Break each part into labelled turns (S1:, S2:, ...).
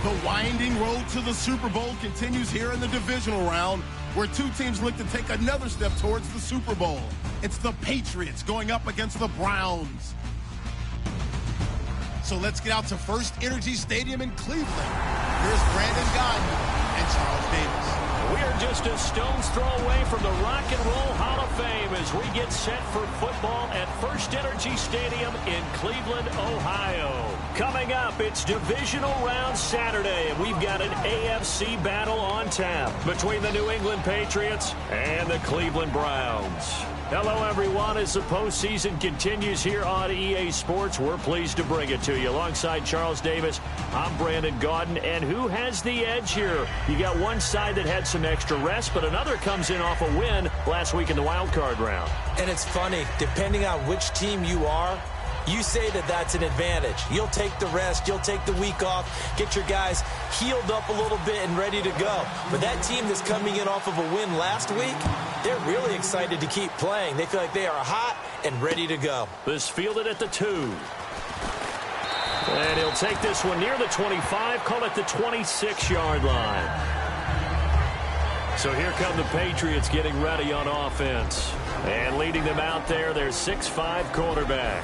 S1: The winding road to the Super Bowl continues here in the divisional round, where two teams look to take another step towards the Super Bowl. It's the Patriots going up against the Browns. So let's get out to First Energy Stadium in Cleveland. Here's Brandon Gaudin and Charles Davis.
S2: We are just a stone's throw away from the Rock and Roll Hall of Fame as we get set for football at First Energy Stadium in Cleveland, Ohio. Coming up, it's Divisional Round Saturday, and we've got an AFC battle on tap between the New England Patriots and the Cleveland Browns. Hello, everyone. As the postseason continues here on EA Sports, we're pleased to bring it to you. Alongside Charles Davis, I'm Brandon Gaudin. And who has the edge here? You got one side that had some extra rest, but another comes in off a win last week in the wild card round.
S3: And it's funny, depending on which team you are, you say that that's an advantage. You'll take the rest. You'll take the week off. Get your guys healed up a little bit and ready to go. But that team that's coming in off of a win last week, they're really excited to keep playing. They feel like they are hot and ready to go.
S2: This fielded at the 2. And he'll take this one near the 25, call it the 26-yard line. So here come the Patriots getting ready on offense. And leading them out there, their 6'5" quarterback.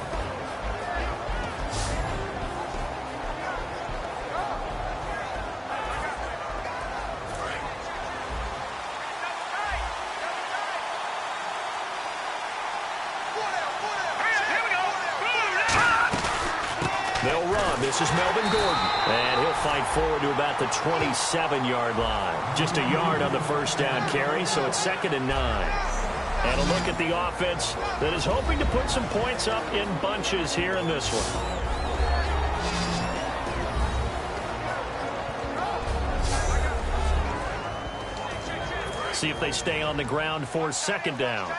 S2: They'll run. This is Melvin Gordon. And he'll fight forward to about the 27-yard line. Just a yard on the first down carry, so it's 2nd and 9. And a look at the offense that is hoping to put some points up in bunches here in this one. See if they stay on the ground for 2nd down.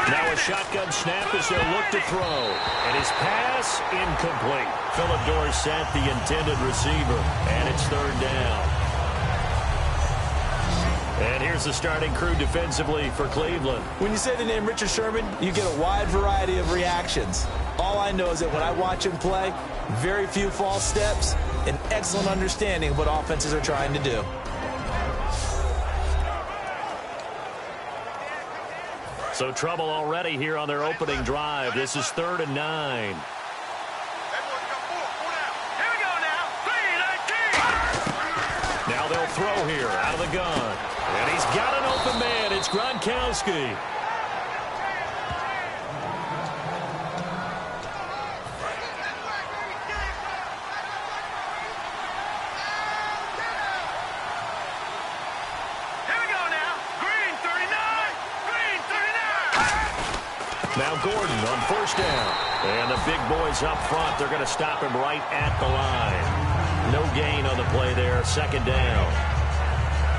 S2: Now a shotgun snap as they'll look to throw. And his pass incomplete. Philip Dorsett, the intended receiver. And it's 3rd down. And here's the starting crew defensively for Cleveland.
S3: When you say the name Richard Sherman, you get a wide variety of reactions. All I know is that when I watch him play, very few false steps, an excellent understanding of what offenses are trying to do.
S2: So trouble already here on their opening drive. This is 3rd and 9. Now they'll throw here out of the gun. And he's got an open man. It's Gronkowski. Now Gordon on 1st down. And the big boys up front, they're going to stop him right at the line. No gain on the play there, 2nd down.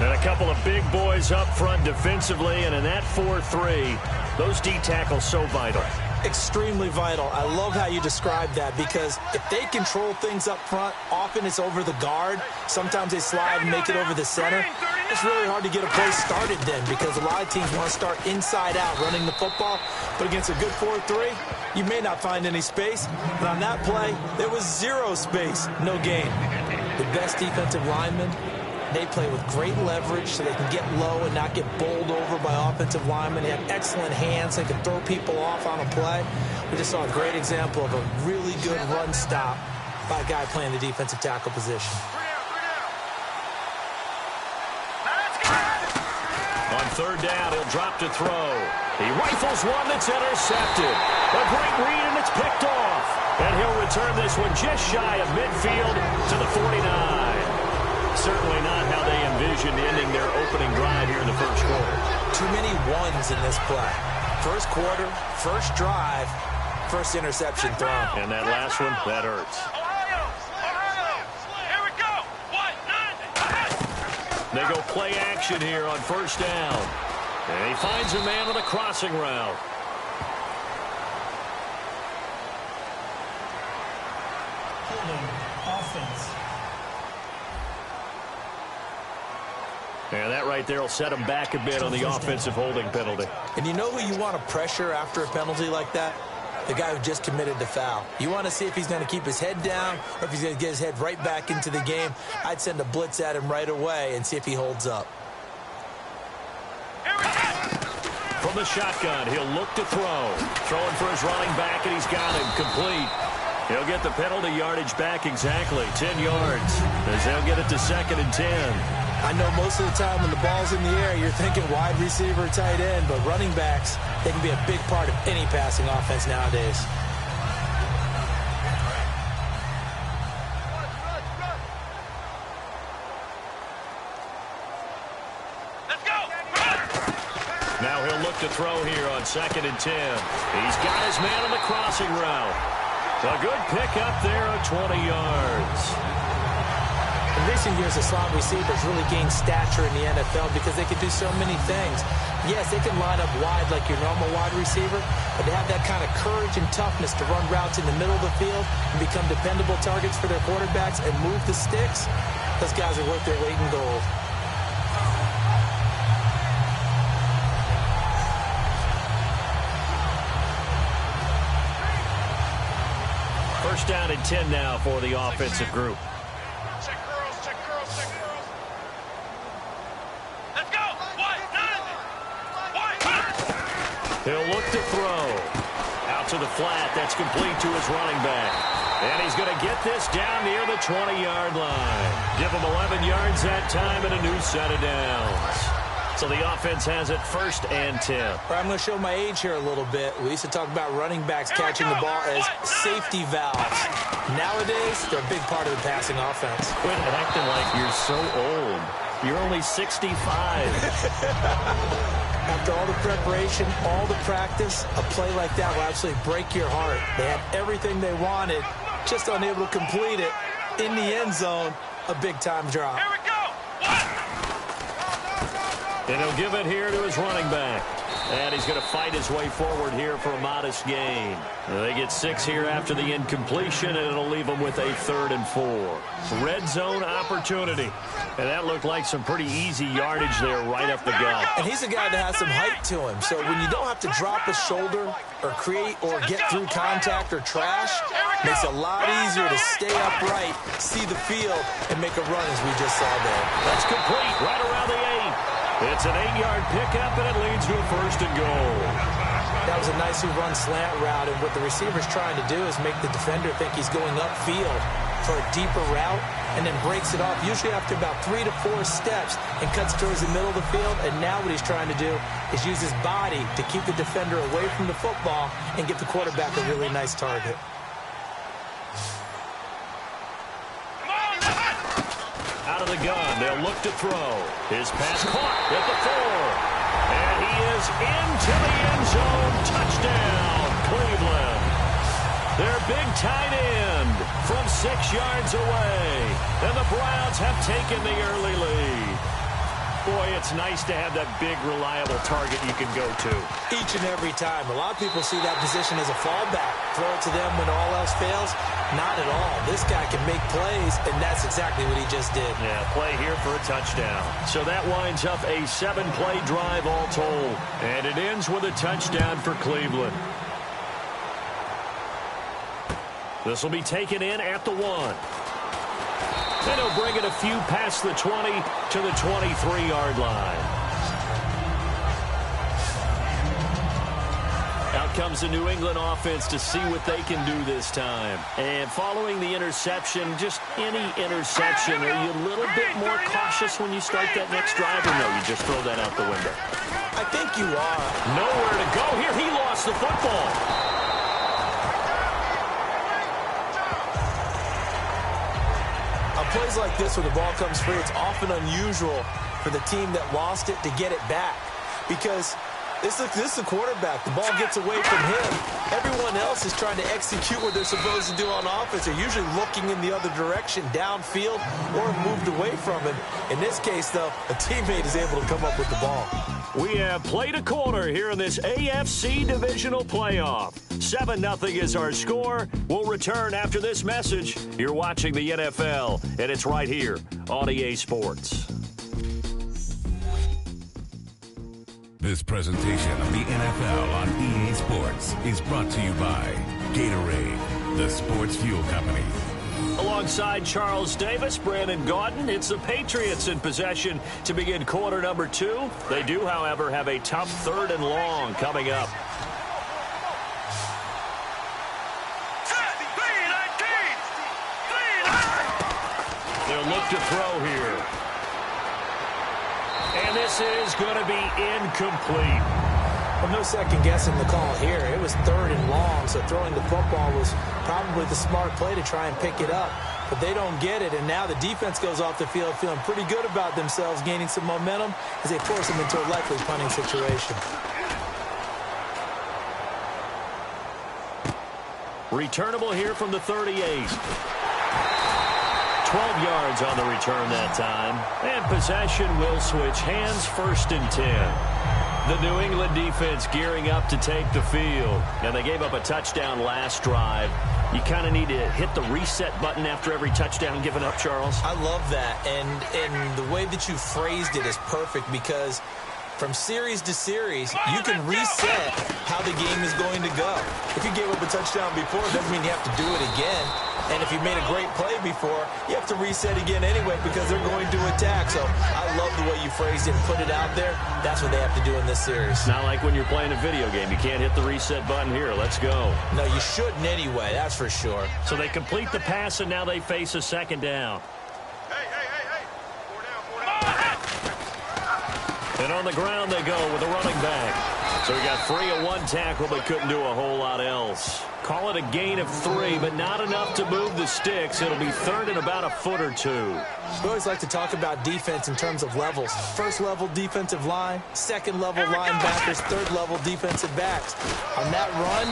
S2: And a couple of big boys up front defensively, and in that 4-3, those D tackles so vital.
S3: Extremely vital. I love how you describe that, because if they control things up front, often it's over the guard. Sometimes they slide and make it over the center. It's really hard to get a play started then, because a lot of teams want to start inside out running the football. But against a good 4-3, you may not find any space. But on that play, there was 0 space, no gain. The best defensive linemen, they play with great leverage so they can get low and not get bowled over by offensive linemen. They have excellent hands. They can throw people off on a play. We just saw a great example of a really good run stop by a guy playing the defensive tackle position.
S2: On 3rd down, he'll drop to throw. He rifles one that's intercepted. A great read, and it's picked off. And he'll return this one just shy of midfield to the 49. Certainly not how they envisioned ending their opening drive here in the 1st quarter.
S3: Too many ones in this play. 1st quarter, 1st drive, 1st interception thrown.
S2: And that last one, that hurts. They go play action here on 1st down. And he finds a man with a crossing route.
S4: Offense.
S2: And that right there will set him back a bit on the offensive holding penalty.
S3: And you know who you want to pressure after a penalty like that? The guy who just committed the foul. You want to see if he's going to keep his head down or if he's going to get his head right back into the game. I'd send a blitz at him right away and see if he holds up.
S2: From the shotgun, he'll look to throw. Throwing for his running back, and he's got him complete. He'll get the penalty yardage back exactly, 10 yards, as they'll get it to 2nd and 10.
S3: I know most of the time when the ball's in the air, you're thinking wide receiver, tight end, but running backs, they can be a big part of any passing offense nowadays.
S2: Now he'll look to throw here on 2nd and 10. He's got his man on the crossing route. A good pickup there of 20 yards.
S3: In recent years, the slot receivers really gained stature in the NFL because they can do so many things. Yes, they can line up wide like your normal wide receiver, but they have that kind of courage and toughness to run routes in the middle of the field and become dependable targets for their quarterbacks and move the sticks. Those guys are worth their weight in gold.
S2: First down and 10 now for the offensive group. He'll look to throw. Out to the flat. That's complete to his running back. And he's going to get this down near the 20-yard line. Give him 11 yards that time and a new set of downs. So the offense has it 1st and 10.
S3: I'm going to show my age here a little bit. We used to talk about running backs catching the ball as safety valves. Nowadays, they're a big part of the passing offense.
S2: Quit acting like you're so old. You're only 65.
S3: After all the preparation, all the practice, a play like that will absolutely break your heart. They had everything they wanted, just unable to complete it. In the end zone, a big-time drop.
S2: Here we go. And he'll give it here to his running back. And he's going to fight his way forward here for a modest gain. They get 6 here after the incompletion, and it'll leave them with a 3rd and 4. Red zone opportunity. And that looked like some pretty easy yardage there right up the gut.
S3: And he's a guy that has some height to him. So when you don't have to drop a shoulder or create or get through contact or trash, it makes it a lot easier to stay upright, see the field, and make a run as we just saw there.
S2: That's complete right around the 8. It's an 8-yard pickup, and it leads to a 1st and goal.
S3: That was a nicely run slant route, and what the receiver's trying to do is make the defender think he's going upfield for a deeper route, and then breaks it off, usually after about 3 to 4 steps, and cuts towards the middle of the field. And now what he's trying to do is use his body to keep the defender away from the football and get the quarterback a really nice target.
S2: Out of the gun, they'll look to throw. His pass caught at the 4. And he is into the end zone. Touchdown, Cleveland. Their big tight end from 6 yards away. And the Browns have taken the early lead. Boy, it's nice to have that big, reliable target you can go to.
S3: Each and every time. A lot of people see that position as a fallback. Throw it to them when all else fails. Not at all. This guy can make plays, and that's exactly what he just did.
S2: Yeah, play here for a touchdown. So that winds up a 7-play drive all told. And it ends with a touchdown for Cleveland. This will be taken in at the 1. And he'll bring it a few past the 20 to the 23-yard line. Out comes the New England offense to see what they can do this time. And following the interception, just any interception, are you a little bit more cautious when you start that next drive, or no, you just throw that out the window?
S3: I think you are.
S2: Nowhere to go here. He lost the football.
S3: Plays like this when the ball comes free, it's often unusual for the team that lost it to get it back, because this is the quarterback. The ball gets away from him. Everyone else is trying to execute what they're supposed to do on offense. They're usually looking in the other direction, downfield, or moved away from him. In this case, though, a teammate is able to come up with the ball.
S2: We have played a quarter here in this AFC Divisional playoff. 7-0 is our score. We'll return after this message. You're watching the NFL, and it's right here on EA Sports.
S4: This presentation of the NFL on EA Sports is brought to you by Gatorade, the sports fuel company.
S2: Alongside Charles Davis, Brandon Gaudin, it's the Patriots in possession to begin quarter number 2. They do, however, have a tough 3rd and long coming up. They'll look to throw here. And this is going to be incomplete.
S3: Well, no second guessing the call here. It was 3rd and long, so throwing the football was probably the smart play to try and pick it up. But they don't get it, and now the defense goes off the field feeling pretty good about themselves, gaining some momentum as they force them into a likely punting situation.
S2: Returnable here from the 38. 12 yards on the return that time. And possession will switch hands, 1st and 10. The New England defense gearing up to take the field. And they gave up a touchdown last drive. You kind of need to hit the reset button after every touchdown given up, Charles.
S3: I love that. And the way that you phrased it is perfect because from series to series, you can reset how the game is going to go. If you gave up a touchdown before, it doesn't mean you have to do it again. And if you made a great play before, you have to reset again anyway because they're going to attack. So I love the way you phrased it and put it out there. That's what they have to do in this series.
S2: Not like when you're playing a video game. You can't hit the reset button here. Let's go.
S3: No, you shouldn't anyway. That's for sure.
S2: So they complete the pass, and now they face a 2nd down. And on the ground they go with a running back. So he got free of 1 tackle but couldn't do a whole lot else. Call it a gain of 3, but not enough to move the sticks. It'll be 3rd and about a foot or 2.
S3: We always like to talk about defense in terms of levels. 1st level defensive line, 2nd level linebackers, 3rd level defensive backs. On that run,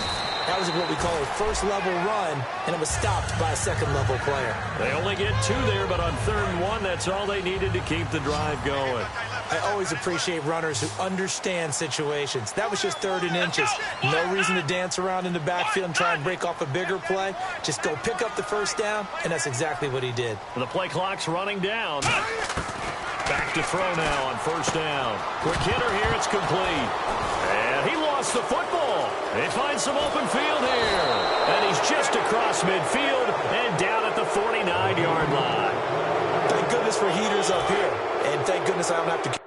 S3: that was what we call a 1st level run, and it was stopped by a 2nd level player.
S2: They only get 2 there, but on 3rd and 1, that's all they needed to keep the drive going.
S3: I always appreciate runners who understand situations. That was just 3rd and inches. No reason to dance around in the backfield and try and break off a bigger play. Just go pick up the 1st down, and that's exactly what he did.
S2: The play clock's running down. Back to throw now on 1st down. Quick hitter here, it's complete. And he lost the football. They find some open field here. And he's just across midfield and down at the 49-yard line.
S3: Thank goodness for heaters up here. And thank goodness I don't have to...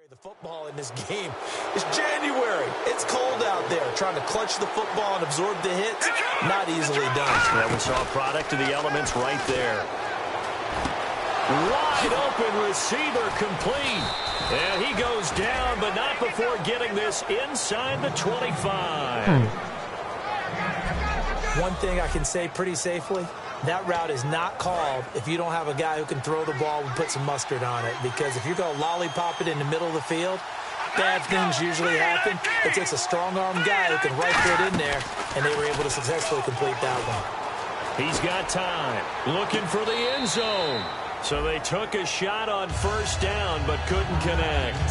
S3: The football in this game. It's January. It's cold out there. Trying to clutch the football and absorb the hits, not easily done.
S2: That we saw a product of the elements right there. Wide open receiver complete. And he goes down, but not before getting this inside the 25.
S3: One thing I can say pretty safely, that route is not called if you don't have a guy who can throw the ball and put some mustard on it. Because if you're going to lollipop it in the middle of the field, bad things usually happen. It takes a strong-arm guy who can rifle it in there, and they were able to successfully complete that one.
S2: He's got time. Looking for the end zone. So they took a shot on 1st down, but couldn't connect.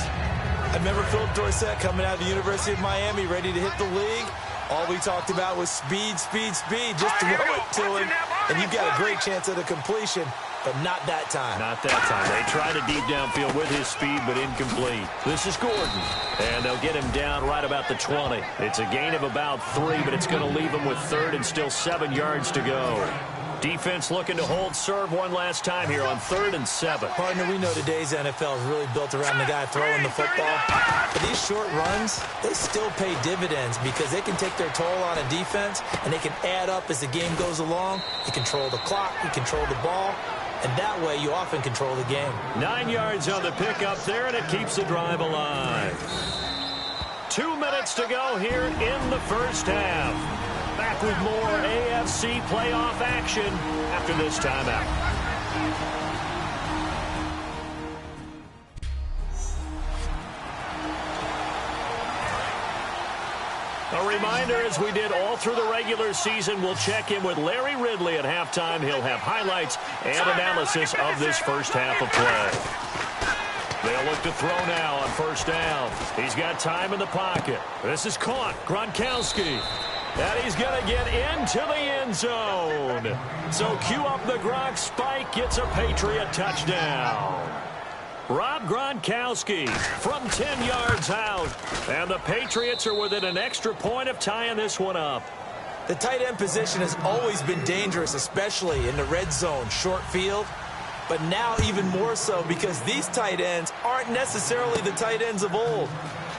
S3: I remember Philip Dorsett coming out of the University of Miami, ready to hit the league. All we talked about was speed, speed, speed. Just throw it to him, and you've got a great chance at a completion, but not that time.
S2: Not that time. They tried a deep downfield with his speed, but incomplete. This is Gordon, and they'll get him down right about the 20. It's a gain of about 3, but it's going to leave him with 3rd and still 7 yards to go. Defense looking to hold serve one last time here on 3rd and 7.
S3: Partner, we know today's NFL is really built around the guy throwing the football. But these short runs, they still pay dividends because they can take their toll on a defense, and they can add up as the game goes along. You control the clock, you control the ball, and that way you often control the game.
S2: 9 yards on the pickup there, and it keeps the drive alive. 2 minutes to go here in the 1st half. Back with more AFC playoff action after this timeout. A reminder, as we did all through the regular season, we'll check in with Larry Ridley at halftime. He'll have highlights and analysis of this first half of play. They'll look to throw now on first down. He's got time in the pocket. This is caught. Gronkowski. And he's going to get into the end zone. So cue up the Gronk spike. Gets a Patriot touchdown. Rob Gronkowski from 10 yards out. And the Patriots are within an extra point of tying this one up.
S3: The tight end position has always been dangerous, especially in the red zone, short field. But now even more so because these tight ends aren't necessarily the tight ends of old.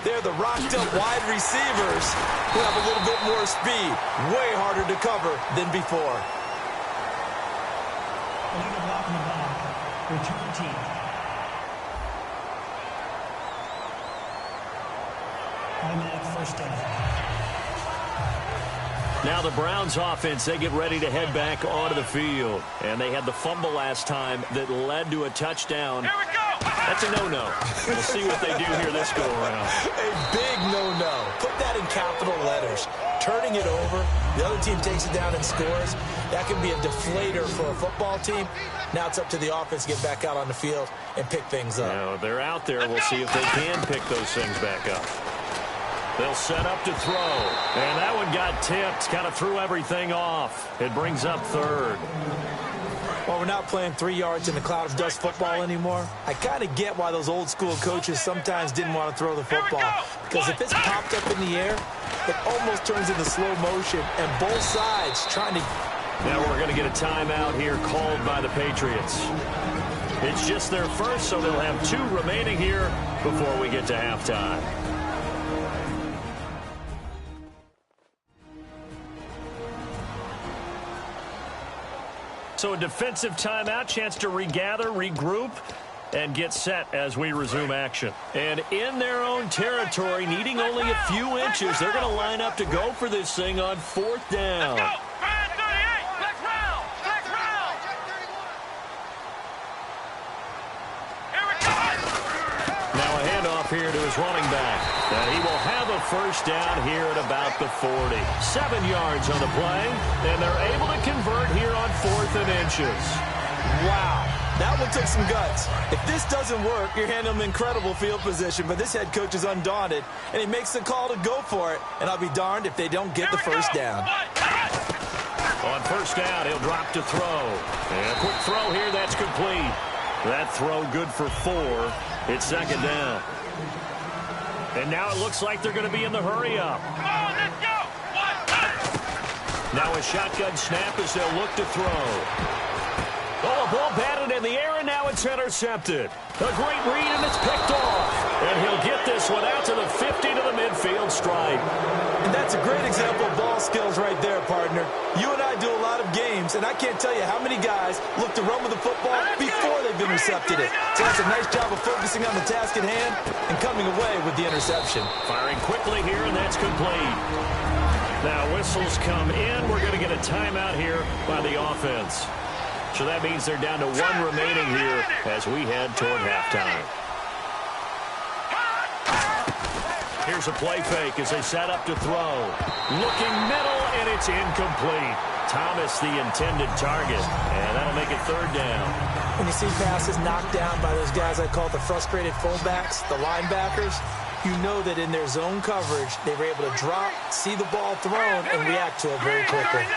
S3: They're the rocked-up wide receivers who have a little bit more speed. Way harder to cover than before.
S5: Illegal blocking the ball. Return team. Automatic first down.
S2: Now the Browns offense, they get ready to head back onto the field. And they had the fumble last time that led to a touchdown.
S6: Here we go!
S2: That's a no-no. We'll see what they do here this go-around.
S3: A big no-no. Put that in capital letters. Turning it over, the other team takes it down and scores. That can be a deflator for a football team. Now it's up to the offense to get back out on the field and pick things up.
S2: Now they're out there. We'll see if they can pick those things back up. They'll set up to throw. And that one got tipped. Kind of threw everything off. It brings up third.
S3: Well, we're not playing 3 yards in the cloud of dust football anymore. I kind of get why those old school coaches sometimes didn't want to throw the football. Because if it's popped up in the air, it almost turns into slow motion. And both sides trying to...
S2: Now we're going to get a timeout here called by the Patriots. It's just their first, so they'll have 2 remaining here before we get to halftime. So a defensive timeout, chance to regather, regroup, and get set as we resume action. And in their own territory, needing only a few inches, they're going to line up to go for this thing on 4th down.
S6: Let's go! Brad 38! Flex round! Flex round! Here we go!
S2: Now a handoff here to his running back. And he will have a first down here at about the 40. 7 yards on the play, and they're able to convert here on 4th and inches.
S3: Wow, that one took some guts. If this doesn't work, you're handing them incredible field position, but this head coach is undaunted, and he makes the call to go for it, and I'll be darned if they don't get the first down.
S2: On first down, he'll drop to throw. And a quick throw here, that's complete. That throw good for 4. It's 2nd down. And now it looks like they're going to be in the hurry-up.
S6: Come on, let's go!
S2: Now a shotgun snap as they'll look to throw. Oh, a ball batted in the air, and now it's intercepted. A great read, and it's picked off. And he'll get this one out to the 50 to the midfield stripe.
S3: And that's a great example of ball skills right there, partner. You and I do a lot of games, and I can't tell you how many guys look to run with the football before they've intercepted it. So that's a nice job of focusing on the task at hand and coming away with the interception.
S2: Firing quickly here, and that's complete. Now whistles come in. We're going to get a timeout here by the offense. So that means they're down to 1 remaining here as we head toward halftime. Here's a play fake as they set up to throw. Looking middle, and it's incomplete. Thomas, the intended target, and that'll make it 3rd down.
S3: When you see passes knocked down by those guys I call the frustrated fullbacks, the linebackers, you know that in their zone coverage, they were able to drop, see the ball thrown, and react to it very quickly.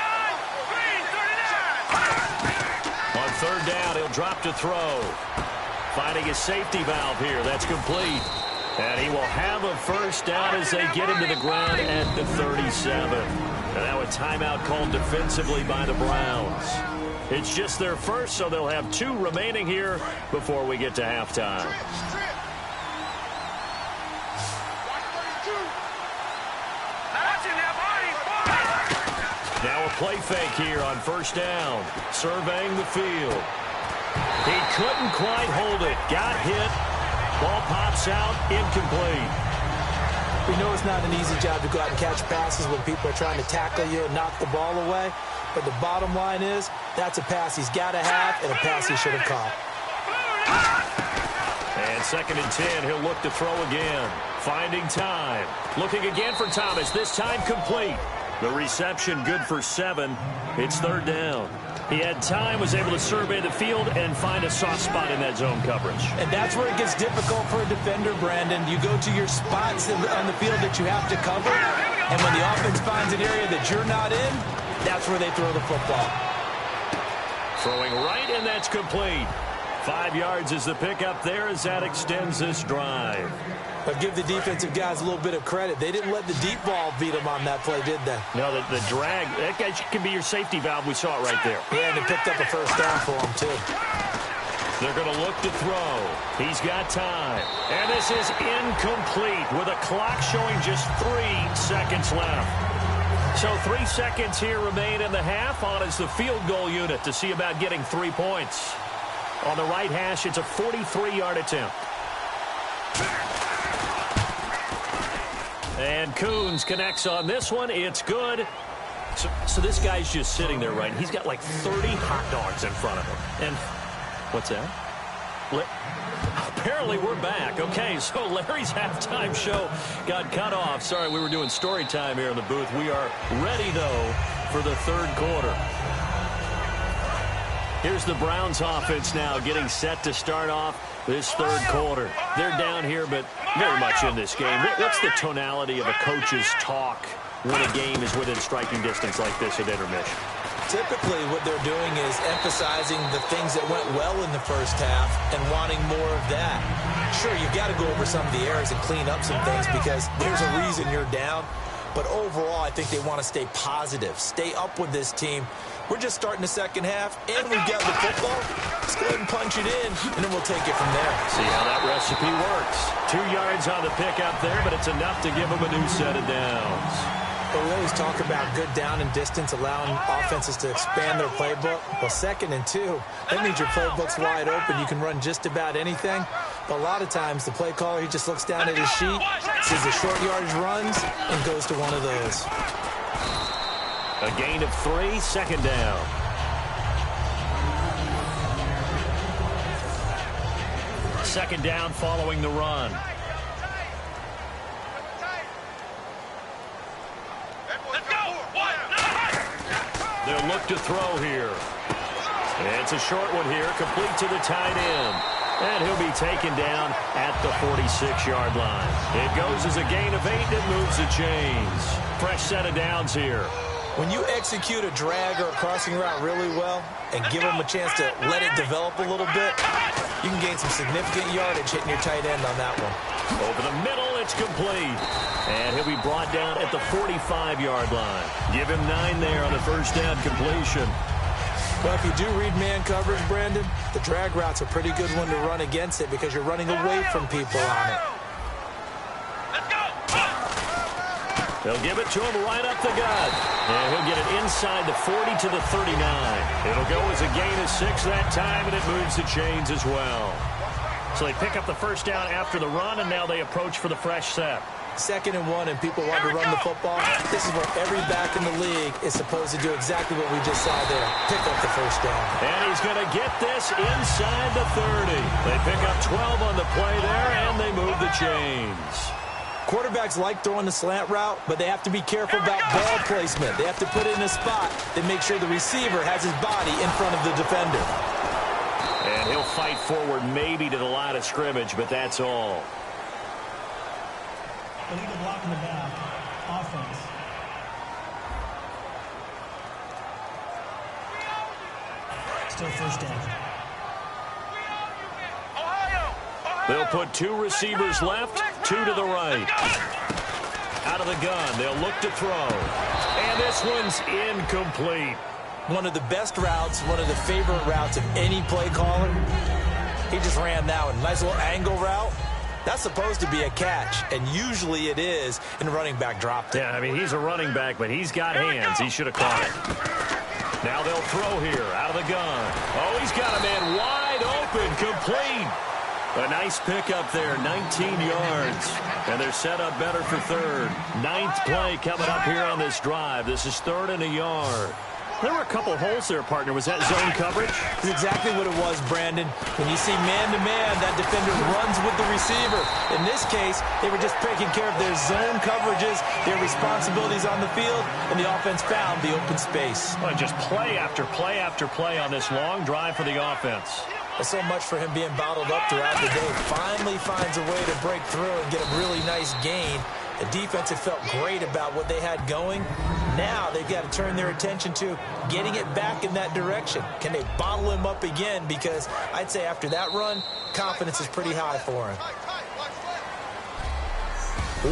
S2: On 3rd down, he'll drop to throw. Finding his safety valve here. That's complete. And he will have a first down as they get into the ground at the 37. And now a timeout called defensively by the Browns. It's just their first, so they'll have 2 remaining here before we get to halftime. Now a play fake here on first down. Surveying the field. He couldn't quite hold it. Got hit. Ball pops out. Incomplete.
S3: We know it's not an easy job to go out and catch passes when people are trying to tackle you and knock the ball away. But the bottom line is, that's a pass he's got to have and a pass he should have caught.
S2: And 2nd and 10, he'll look to throw again. Finding time. Looking again for Thomas, this time complete. The reception good for 7. It's 3rd down. He had time, was able to survey the field and find a soft spot in that zone coverage.
S3: And that's where it gets difficult for a defender, Brandon. You go to your spots on the field that you have to cover, and when the offense finds an area that you're not in, that's where they throw the football.
S2: Throwing right, and that's complete. 5 yards is the pickup there as that extends this drive.
S3: But give the defensive guys a little bit of credit. They didn't let the deep ball beat them on that play, did they?
S2: No, the drag, that guy can be your safety valve. We saw it right there.
S3: Yeah, and it picked up a 1st down for them, too.
S2: They're going to look to throw. He's got time. And this is incomplete with a clock showing just 3 seconds left. So 3 seconds here remain in the half. On is the field goal unit to see about getting 3 points. On the right hash, it's a 43-yard attempt. And Coons connects on this one. It's good. So this guy's just sitting there, right? He's got like 30 hot dogs in front of him. And what's that? Apparently we're back. Okay, so Larry's halftime show got cut off. Sorry, we were doing story time here in the booth. We are ready, though, for the 3rd quarter. Here's the Browns offense now getting set to start off this 3rd quarter. They're down here, but very much in this game. What's the tonality of a coach's talk when a game is within striking distance like this at intermission?
S3: Typically, what they're doing is emphasizing the things that went well in the first half and wanting more of that. Sure, you've got to go over some of the errors and clean up some things because there's a reason you're down. But overall, I think they want to stay positive, stay up with this team. We're just starting the second half, and we've got the football. Let's go ahead and punch it in, and then we'll take it from there.
S2: See how that recipe works. 2 yards on the pickup there, but it's enough to give them a new set of downs.
S3: But we always talk about good down and distance, allowing offenses to expand their playbook. Well, 2nd and 2, that means your playbook's wide open. You can run just about anything. But a lot of times, the play caller, he just looks down at his sheet, sees the short yardage runs, and goes to one of those.
S2: A gain of 3, 2nd down. Second down following the run. They'll look to throw here. It's a short one here, complete to the tight end. And he'll be taken down at the 46-yard line. It goes as a gain of 8 and moves the chains. Fresh set of downs here.
S3: When you execute a drag or a crossing route really well and give them a chance to let it develop a little bit, you can gain some significant yardage hitting your tight end on that one.
S2: Over the middle, it's complete. And he'll be brought down at the 45-yard line. Give him 9 there on the first down completion.
S3: Well, if you do read man coverage, Brandon, the drag route's a pretty good one to run against it because you're running away from people on it.
S2: They'll give it to him right up the gut. And he'll get it inside the 40 to the 39. It'll go as a gain of 6 that time, and it moves the chains as well. So they pick up the first down after the run, and now they approach for the fresh set.
S3: 2nd and 1, and people want to run the football. This is where every back in the league is supposed to do exactly what we just saw there. Pick up the first down.
S2: And he's going to get this inside the 30. They pick up 12 on the play there, and they move the chains.
S3: Quarterbacks like throwing the slant route, but they have to be careful about ball placement. They have to put it in a spot that makes sure the receiver has his body in front of the defender.
S2: And he'll fight forward maybe to the line of scrimmage, but that's all.
S5: Illegal block in the back. Offense. Still first down.
S2: They'll put 2 receivers left, 2 to the right. Out of the gun, they'll look to throw. And this one's incomplete.
S3: One of the best routes, one of the favorite routes of any play caller. He just ran that one. Nice little angle route. That's supposed to be a catch, and usually it is, and the running back dropped it.
S2: Yeah, I mean, he's a running back, but he's got hands. He should have caught it. Now they'll throw here, out of the gun. Oh, he's got a man wide open, complete. A nice pickup there, 19 yards. And they're set up better for 3rd. 9th play coming up here on this drive. This is 3rd and a yard. There were a couple holes there, partner. Was that zone coverage?
S3: That's exactly what it was, Brandon. When you see man-to-man, that defender runs with the receiver. In this case, they were just taking care of their zone coverages, their responsibilities on the field, and the offense found the open space.
S2: Well, just play after play after play on this long drive for the offense.
S3: Well, so much for him being bottled up throughout the day. Finally finds a way to break through and get a really nice gain. The defense had felt great about what they had going. Now they've got to turn their attention to getting it back in that direction. Can they bottle him up again? Because I'd say after that run, confidence is pretty high for him.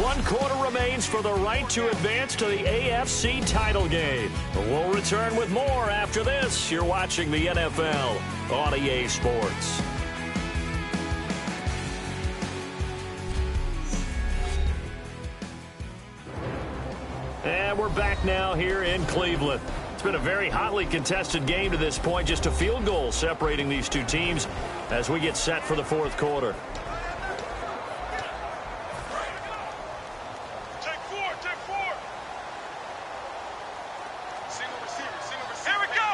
S2: 1 quarter remains for the right to advance to the AFC title game. We'll return with more after this. You're watching the NFL on EA Sports. And we're back now here in Cleveland. It's been a very hotly contested game to this point. Just a field goal separating these two teams as we get set for the fourth quarter.
S6: Take four. Single receiver. Here we go.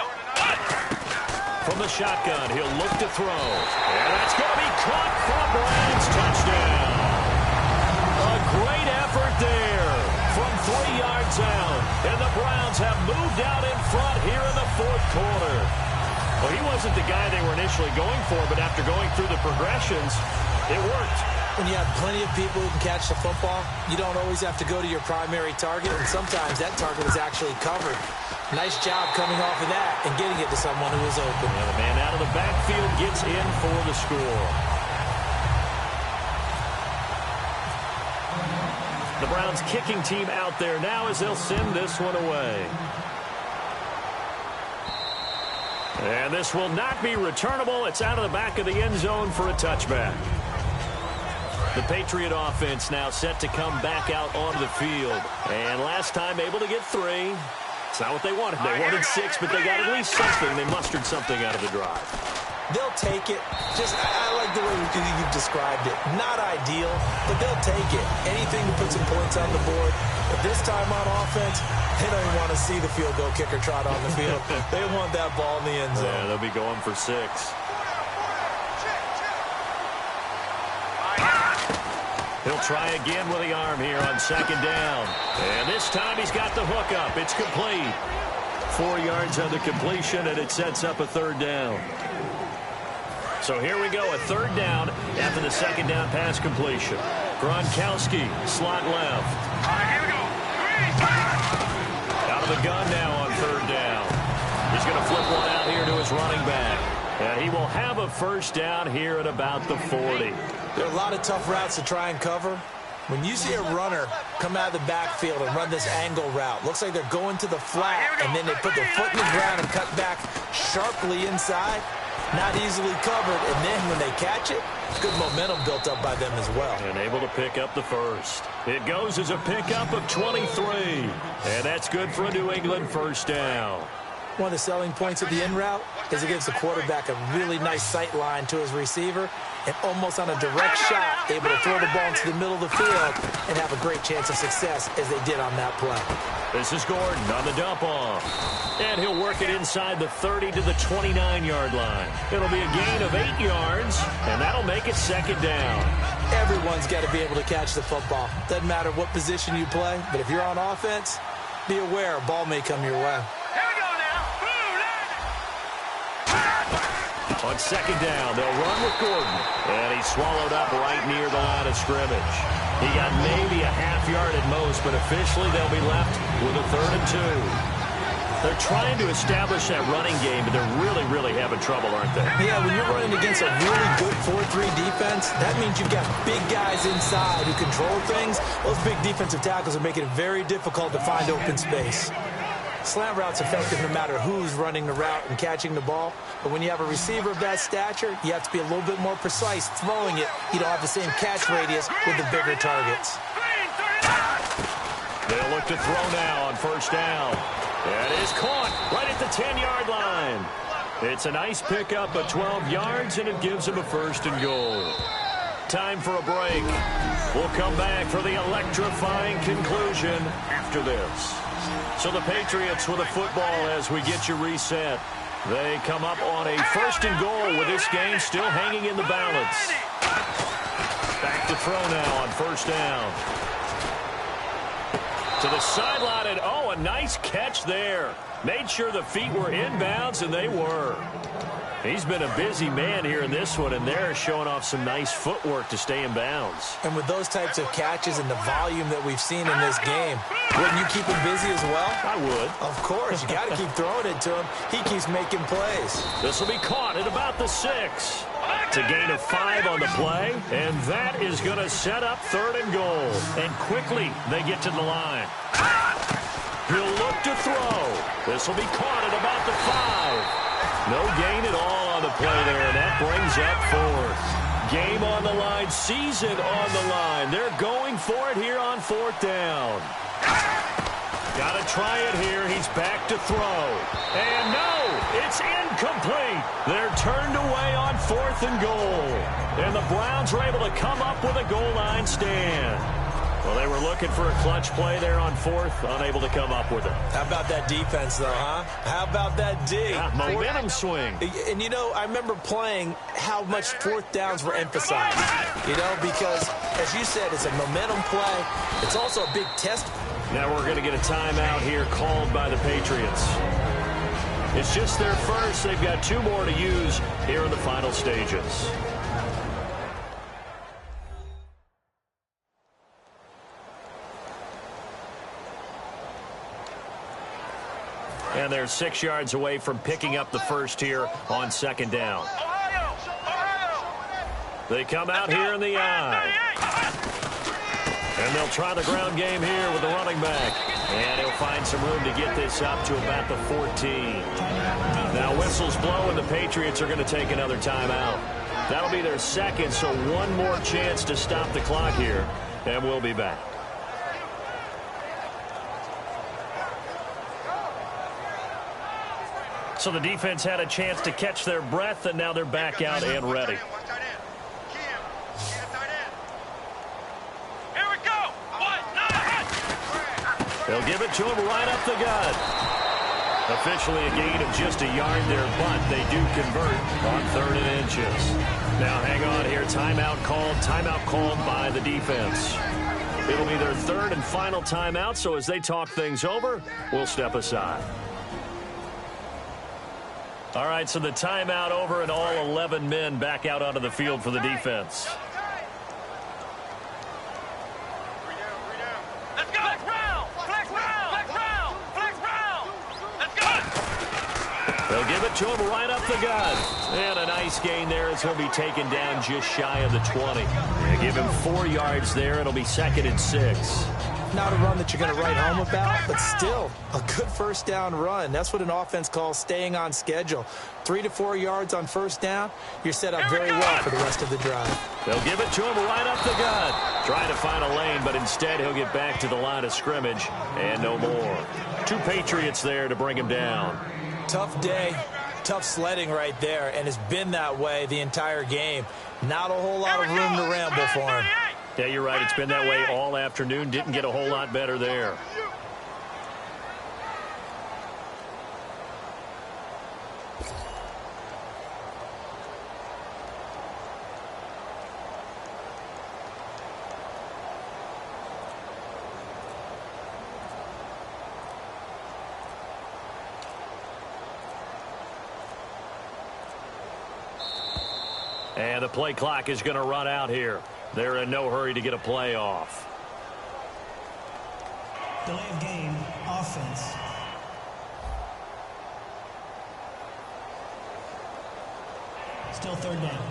S2: From the shotgun, he'll look to throw. And that's going to be caught for a Browns touchdown. A great effort there from 3 yards out. And the Browns have moved out in front here in the fourth quarter. Well, he wasn't the guy they were initially going for, but after going through the progressions, it worked.
S3: When you have plenty of people who can catch the football, you don't always have to go to your primary target, and sometimes that target is actually covered. Nice job coming off of that and getting it to someone who is open.
S2: And the man out of the backfield gets in for the score. The Browns kicking team out there now as they'll send this one away. And this will not be returnable. It's out of the back of the end zone for a touchback. The Patriot offense now set to come back out onto the field. And last time able to get 3. It's not what they wanted. They wanted 6, but they got at least something. They mustered something out of the drive.
S3: They'll take it. I like the way you've described it. Not ideal, but they'll take it. Anything to put some points on the board. But this time on offense, they don't even want to see the field goal kicker trot on the field. They want that ball in the end zone.
S2: Yeah, they'll be going for 6. He'll try again with the arm here on second down. And this time he's got the hook up. It's complete. 4 yards on the completion, and it sets up a third down. So here we go, a third down after the second down pass completion. Gronkowski, slot left.
S6: Here we go.
S2: Out of the gun now on third down. He's going to flip one out here to his running back. And he will have a first down here at about the 40.
S3: There are a lot of tough routes to try and cover. When you see a runner come out of the backfield and run this angle route, looks like they're going to the flat, and then they put their foot in the ground and cut back sharply inside. Not easily covered, and then when they catch it, good momentum built up by them as well.
S2: And able to pick up the first. It goes as a pickup of 23. And that's good for a New England first down.
S3: One of the selling points of the in route is it gives the quarterback a really nice sight line to his receiver, and almost on a direct shot, able to throw the ball into the middle of the field and have a great chance of success as they did on that play.
S2: This is Gordon on the dump off. And he'll work it inside the 30 to the 29-yard line. It'll be a gain of 8 yards, and that'll make it second down.
S3: Everyone's got to be able to catch the football. Doesn't matter what position you play, but if you're on offense, be aware a ball may come your way.
S2: On second down, they'll run with Gordon. And he's swallowed up right near the line of scrimmage. He got maybe a half yard at most, but officially they'll be left with a 3rd and 2. They're trying to establish that running game, but they're really having trouble, aren't they?
S3: Yeah, when you're running against a really good 4-3 defense, that means you've got big guys inside who control things. Those big defensive tackles are making it very difficult to find open space. Slant route's effective no matter who's running the route and catching the ball. But when you have a receiver of that stature, you have to be a little bit more precise throwing it. You don't have the same catch radius with the bigger targets.
S2: They'll look to throw now on first down. That is caught right at the 10-yard line. It's a nice pickup of 12 yards, and it gives him a 1st and goal. Time for a break. We'll come back for the electrifying conclusion after this. So the Patriots with a football as we get you reset. They come up on a 1st and goal with this game still hanging in the balance. Back to throw now on 1st down. To the sideline, and oh, a nice catch there. Made sure the feet were inbounds, and they were. He's been a busy man here in this one, and they're showing off some nice footwork to stay in bounds.
S3: And with those types of catches and the volume that we've seen in this game, wouldn't you keep him busy as well?
S2: I would.
S3: Of course. You got to keep throwing it to him. He keeps making plays.
S2: This will be caught at about the 6. It's a gain of 5 on the play, and that is going to set up 3rd and goal. And quickly, they get to the line. He'll look to throw. This will be caught at about the 5. No gain at all on the play there, and that brings up 4th. Game on the line, season on the line. They're going for it here on 4th down. Got to try it here. He's back to throw. And no, it's incomplete. They're turned away on 4th and goal. And the Browns are able to come up with a goal line stand. Well, they were looking for a clutch play there on 4th, unable to come up with it.
S3: How about that defense, though, huh? How about that D?
S2: Yeah, momentum swing.
S3: And, you know, I remember playing how much 4th downs were emphasized. You know, because, as you said, it's a momentum play. It's also a big test.
S2: Now we're going to get a timeout here called by the Patriots. It's just their first. They've got 2 more to use here in the final stages. And they're 6 yards away from picking up the first here on 2nd down. They come out here in the I. And they'll try the ground game here with the running back. And he'll find some room to get this up to about the 14. Now whistles blow, and the Patriots are going to take another timeout. That'll be their 2nd, so 1 more chance to stop the clock here. And we'll be back. So the defense had a chance to catch their breath, and now they're back out and ready.
S6: Here we go. 1-9.
S2: They'll give it to him right up the gut. Officially a gain of just a yard there, but they do convert on 3rd and inches. Now hang on here. Timeout called by the defense. It'll be their 3rd and final timeout, so as they talk things over, we'll step aside. All right, so the timeout over, and all 11 men back out onto the field for the defense.
S6: Let's go. Flex round. Flex round. Flex round. Flex round. Let's go.
S2: They'll give it to him right up the gut. And a nice gain there as he'll be taken down just shy of the 20. They give him 4 yards there. It'll be 2nd and 6.
S3: Not a run that you're going to write home about, but still a good 1st down run. That's what an offense calls staying on schedule. 3 to 4 yards on 1st down, you're set up very well for the rest of the drive.
S2: They'll give it to him right up the gut. Trying to find a lane, but instead he'll get back to the line of scrimmage and no more. 2 Patriots there to bring him down.
S3: Tough day, tough sledding right there, and it's been that way the entire game. Not a whole lot of room to ramble for him.
S2: Yeah, you're right. It's been that way all afternoon. Didn't get a whole lot better there. And the play clock is going to run out here. They're in no hurry to get a play off.
S5: Delay of game, offense. Still 3rd down.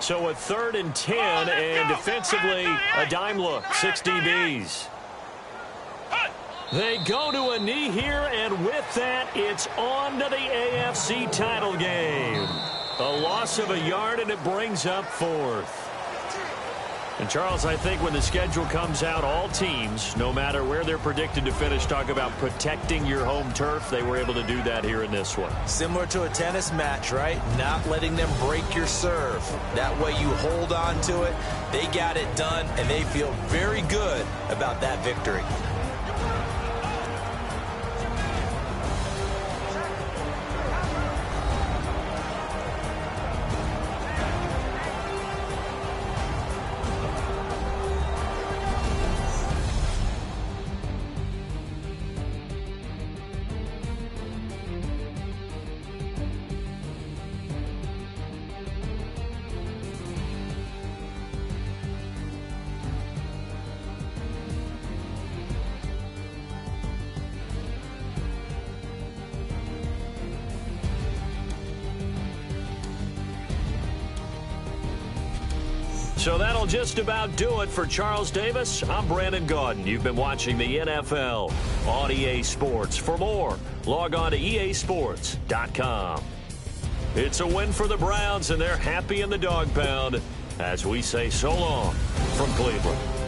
S2: So a 3rd and 10, and defensively a dime look, 6 DBs. They go to a knee here, and with that, it's on to the AFC title game. A loss of a yard, and it brings up 4th. And, Charles, I think when the schedule comes out, all teams, no matter where they're predicted to finish, talk about protecting your home turf. They were able to do that here in this one.
S3: Similar to a tennis match, right? Not letting them break your serve. That way you hold on to it. They got it done, and they feel very good about that victory.
S2: So that'll just about do it for Charles Davis. I'm Brandon Gaudin. You've been watching the NFL on EA Sports. For more, log on to easports.com. It's a win for the Browns, and they're happy in the dog pound as we say so long from Cleveland.